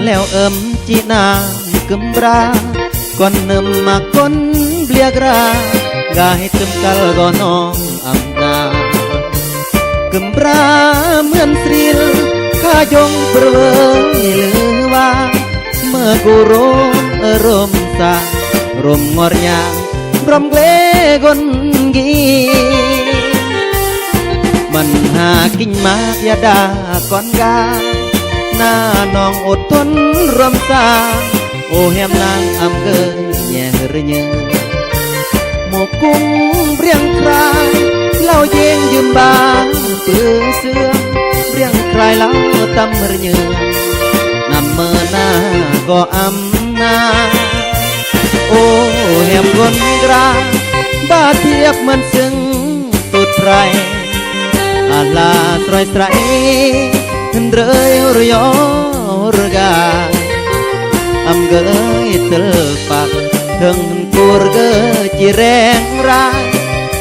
แล้วจีนามกึมบราก่อนเนิมมาก้นเบียกรากายตึมกัลก็น้องอำนากึมบราเหมือนสรีลข้ายงเปรยลือว่าเมื่อกูร้มรมสารมงอรยางรมเกลกนกีมันหากินมากยาดาก่อนกาหน้าน้องอดทนรวมสาโอแหมนางอำเกยแย่หรือเยือหมกกุ้งเรียงครายเล่าเยงยืมบางปืนเสื่อมเรียงครายเล่าตำหรือเยือนำเมื่อหน้าก็อำนาโอ้แหมกนกราบ้าเทียบเหมือนซึ่งตุดไรอาลาตรอยใสเรยรยอรกาอำเกยเตลปักถึงกูรเกยจีแรงร้าย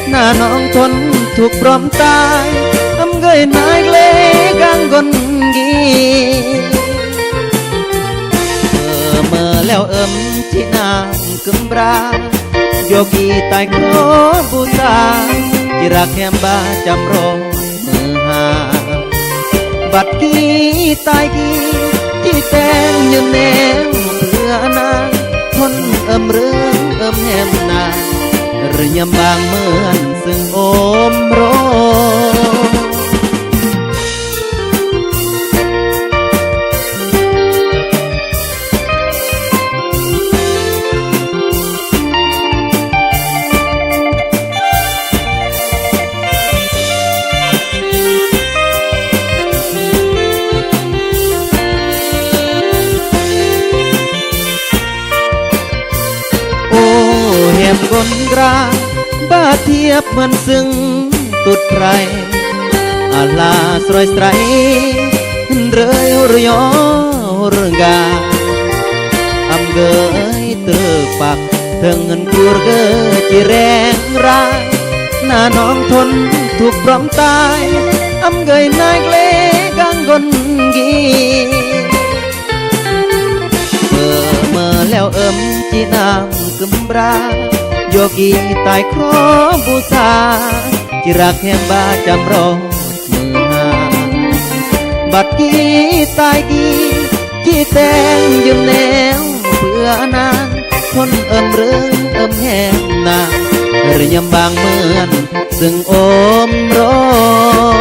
หน้าน้องทนถูกปลอมตายอำเกยนายเล็กกังกนกีเมื่อแล้วจีนามกึมบราโยกีตายขอบูชาจิรักแคมบาจำรอมือหาบัดกี้ตายกี้ที่แต่งยืนแนวเพื่อนางทนเรื่องแหมนางหรือยำบางเหมือนซึ่งโอมโรกนกราบ้าเทียบเหมือนซึ่งตุดไรอาลาสรอยใสเรยรยอรกาอำเกยเตอปักถึงเงินกูรเกยจีแรงร้ายหน้าน้องทนถูกปลอมตายอำเกยนายเล็กกังกนกีเมื่อแล้วจีนามกึมบราโยกีตายครอบูชาจิรักแหมบาจำรอมือหาบัดกี้ตายกี้จี้แตงยืมแนวเพื่อนางทนเรื่องแหมนางหรือยำบางเหมือนซึ่งโอมรอ